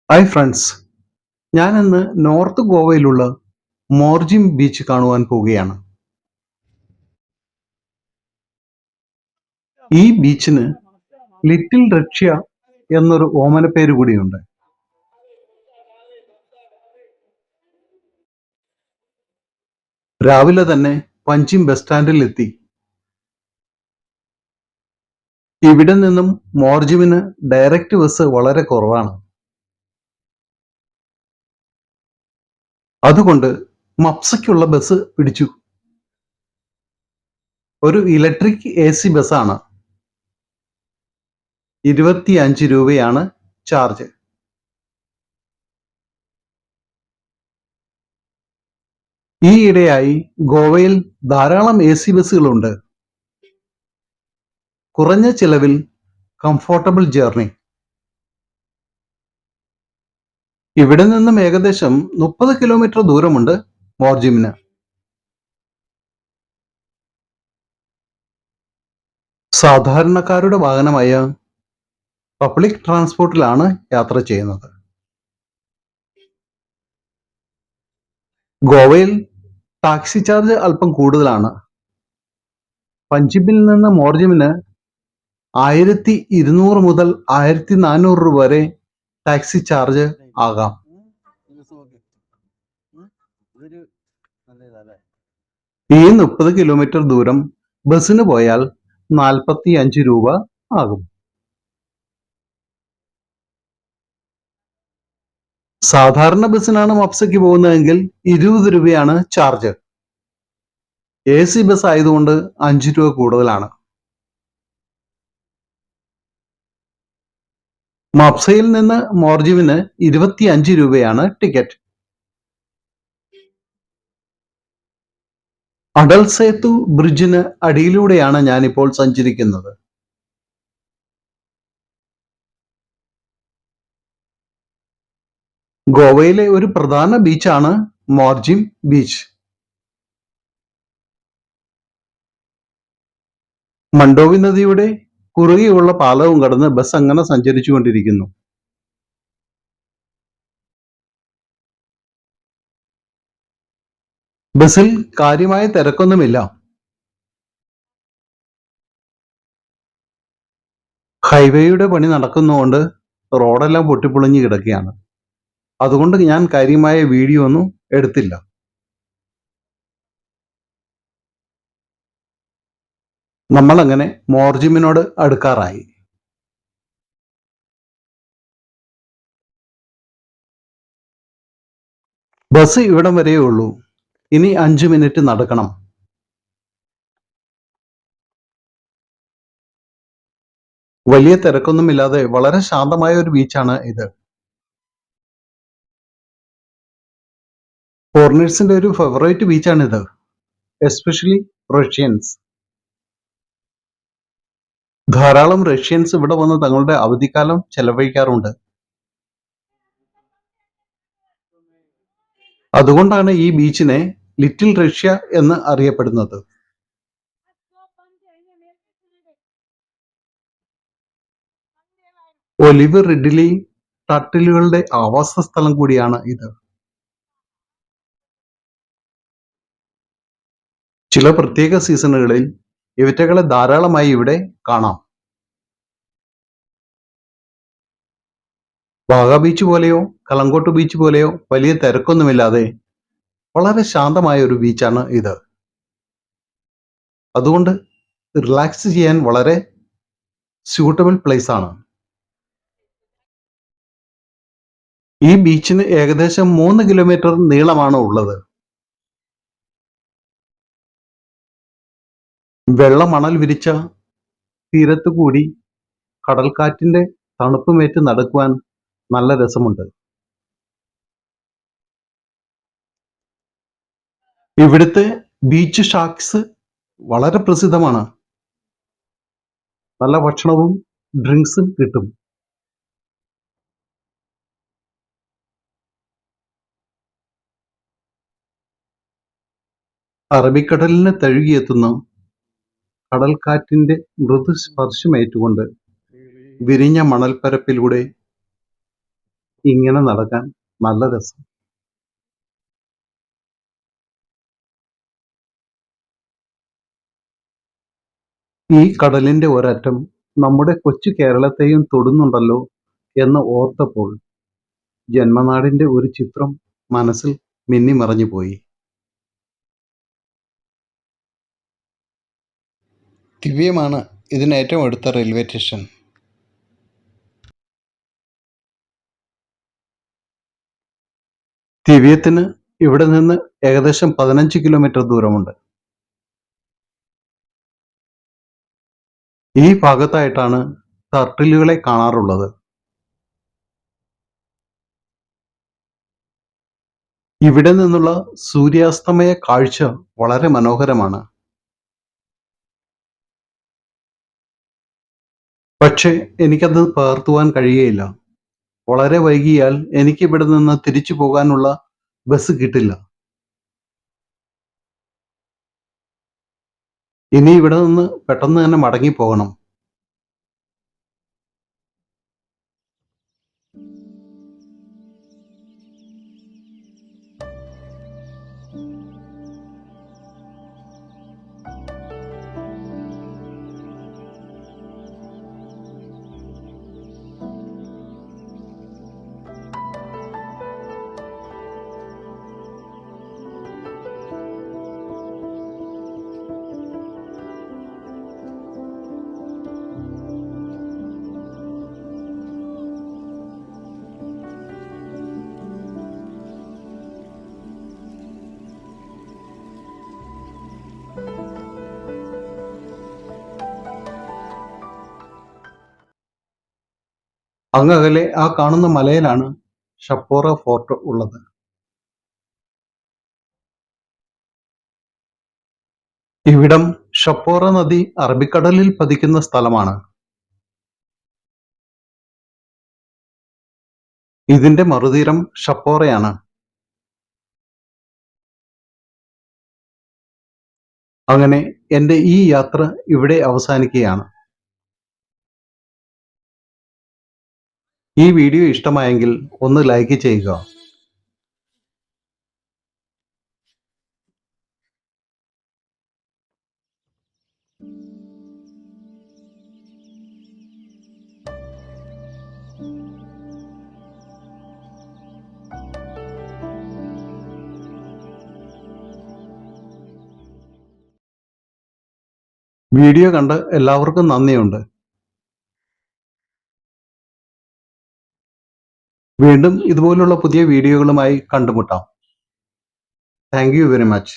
Hi friends, ഞാൻ ഇന്ന് north ഗോവയിലുള്ള മോർജിം beach കാണുവാൻ പോവുകയാണ്. ഈ ബീച്ചിന് ലിറ്റിൽ റഷ്യ എന്നൊരു ഓമനപ്പേര് കൂടിയുണ്ട്. രാവിലെ തന്നെ പഞ്ചിം ബസ് സ്റ്റാൻഡിൽ എത്തി. ഇവിടെ നിന്നും മോർജിമിന് ഡയറക്റ്റ് ബസ് വളരെ കുറവാണ്. അതുകൊണ്ട് മപ്സയ്ക്കുള്ള ബസ് പിടിച്ചു. ഒരു ഇലക്ട്രിക് AC ബസ്സാണ്. 25 രൂപയാണ് ചാർജ്. ഈയിടെയായി ഗോവയിൽ ധാരാളം AC ബസ്സുകളുണ്ട്. കുറഞ്ഞ ചിലവിൽ കംഫോർട്ടബിൾ ജേർണി. ഇവിടെ നിന്നും ഏകദേശം 30 കിലോമീറ്റർ ദൂരമുണ്ട് മോർജിമിന്. സാധാരണക്കാരുടെ വാഹനമായ പബ്ലിക് ട്രാൻസ്പോർട്ടിലാണ് യാത്ര ചെയ്യുന്നത്. ഗോവയിൽ ടാക്സി ചാർജ് അല്പം കൂടുതലാണ്. പഞ്ചിമിൽ നിന്ന് മോർജിമിന് 1200 മുതൽ 1400 രൂപ വരെ ടാക്സി ചാർജ് ആകാം. ഈ 30 കിലോമീറ്റർ ദൂരം ബസ്സിന് പോയാൽ 45 രൂപ ആകും. സാധാരണ ബസ്സിനാണ് മപ്സയ്ക്ക് പോകുന്നതെങ്കിൽ 20 രൂപയാണ് ചാർജ്. AC ബസ് ആയതുകൊണ്ട് 5 രൂപ കൂടുതലാണ്. മപ്സയിൽ നിന്ന് മോർജിമിന് 25 രൂപയാണ് ടിക്കറ്റ്. അടൽ സേതു ബ്രിഡ്ജിന് അടിയിലൂടെയാണ് ഞാനിപ്പോൾ സഞ്ചരിക്കുന്നത്. ഗോവയിലെ ഒരു പ്രധാന ബീച്ചാണ് മോർജിം ബീച്ച്. മണ്ഡോവി നദിയുടെ കുറുകെയുള്ള പാലവും കടന്ന് ബസ് അങ്ങനെ സഞ്ചരിച്ചുകൊണ്ടിരിക്കുന്നു. ബസ്സിൽ കാര്യമായ തിരക്കൊന്നുമില്ല. ഹൈവേയുടെ പണി നടക്കുന്നതുകൊണ്ട് റോഡെല്ലാം പൊട്ടിപ്പൊളിഞ്ഞു കിടക്കുകയാണ്. അതുകൊണ്ട് ഞാൻ കാര്യമായ വീഡിയോ ഒന്നും എടുത്തില്ല. നമ്മളങ്ങനെ മോർജിമിനോട് അടുക്കാറായി. ബസ് ഇവിടം വരെയേ ഉള്ളൂ. ഇനി 5 മിനിറ്റ് നടക്കണം. വലിയ തിരക്കൊന്നുമില്ലാതെ വളരെ ശാന്തമായ ഒരു ബീച്ചാണ് ഇത്. ഫോറിനേഴ്സിന്റെ ഒരു ഫേവറേറ്റ് ബീച്ചാണിത്, എസ്പെഷ്യലി റഷ്യൻസ്. ധാരാളം റഷ്യൻസ് ഇവിടെ വന്ന് തങ്ങളുടെ അവധിക്കാലം ചെലവഴിക്കാറുണ്ട്. അതുകൊണ്ടാണ് ഈ ബീച്ചിനെ ലിറ്റിൽ റഷ്യ എന്ന് അറിയപ്പെടുന്നത്. ഒലിവ് റിഡ്ലി ടർട്ടിലുകളുടെ ആവാസ സ്ഥലം കൂടിയാണ് ഇത്. ചില പ്രത്യേക സീസണുകളിൽ ഇവറ്റകളെ ധാരാളമായി ഇവിടെ കാണാം. ബാഗ ബീച്ച് പോലെയോ കലങ്കോട്ട് ബീച്ച് പോലെയോ വലിയ തിരക്കൊന്നുമില്ലാതെ വളരെ ശാന്തമായ ഒരു ബീച്ചാണ് ഇത്. അതുകൊണ്ട് റിലാക്സ് ചെയ്യാൻ വളരെ സ്യൂട്ടബിൾ പ്ലേസ് ആണ്. ഈ ബീച്ചിന് ഏകദേശം 3 കിലോമീറ്റർ നീളമാണ് ഉള്ളത്. വെള്ള മണൽ വിരിച്ച തീരത്തു കൂടി കടൽക്കാറ്റിന്റെ തണുപ്പുമേറ്റ് നടക്കുവാൻ നല്ല രസമുണ്ട്. ഇവിടുത്തെ ബീച്ച് ഷാക്സ് വളരെ പ്രസിദ്ധമാണ്. നല്ല ഭക്ഷണവും ഡ്രിങ്ക്സും കിട്ടും. അറബിക്കടലിനെ തഴുകിയെത്തുന്ന കടൽക്കാറ്റിന്റെ മൃദു സ്പർശമേറ്റുകൊണ്ട് വിരിഞ്ഞ മണൽപ്പരപ്പിലൂടെ ഇങ്ങനെ നടക്കാൻ നല്ല രസം. ഈ കടലിന്റെ ഒരറ്റം നമ്മുടെ കൊച്ചു കേരളത്തെയും തൊടുന്നുണ്ടല്ലോ എന്ന് ഓർത്തപ്പോൾ ജന്മനാടിന്റെ ഒരു ചിത്രം മനസ്സിൽ മിന്നിമറഞ്ഞുപോയി. ദിവ്യമാണ് ഇതിന് ഏറ്റവും അടുത്ത റെയിൽവേ സ്റ്റേഷൻ. ദിവ്യത്തിന് ഇവിടെ നിന്ന് ഏകദേശം 15 കിലോമീറ്റർ ദൂരമുണ്ട്. ഈ ഭാഗത്തായിട്ടാണ് ടർട്ടിലുകളെ കാണാറുള്ളത്. ഇവിടെ നിന്നുള്ള സൂര്യാസ്തമയ കാഴ്ച വളരെ മനോഹരമാണ്. പക്ഷേ എനിക്കത് പകർത്തുവാൻ കഴിയുകയില്ല. വളരെ വൈകിയാൽ എനിക്ക് ഇവിടെ നിന്ന് തിരിച്ചു പോകാനുള്ള ബസ് കിട്ടില്ല. ഇനി ഇവിടെ നിന്ന് പെട്ടെന്ന് തന്നെ മടങ്ങി പോകണം. അങ്ങകലെ ആ കാണുന്ന മലയിലാണ് ഷപ്പോറ ഫോർട്ട് ഉള്ളത്. ഇവിടം ഷപ്പോറ നദി അറബിക്കടലിൽ പതിക്കുന്ന സ്ഥലമാണ്. ഇതിന്റെ മറുതീരം ഷപ്പോറയാണ്. അങ്ങനെ എൻ്റെ ഈ യാത്ര ഇവിടെ അവസാനിക്കുകയാണ്. ഈ വീഡിയോ ഇഷ്ടമായെങ്കിൽ ഒന്ന് ലൈക്ക് ചെയ്യുക. വീഡിയോ കണ്ട് എല്ലാവർക്കും നന്ദിയുണ്ട്. വീണ്ടും ഇതുപോലുള്ള പുതിയ വീഡിയോകളുമായി കണ്ടുമുട്ടാം. Thank you very much.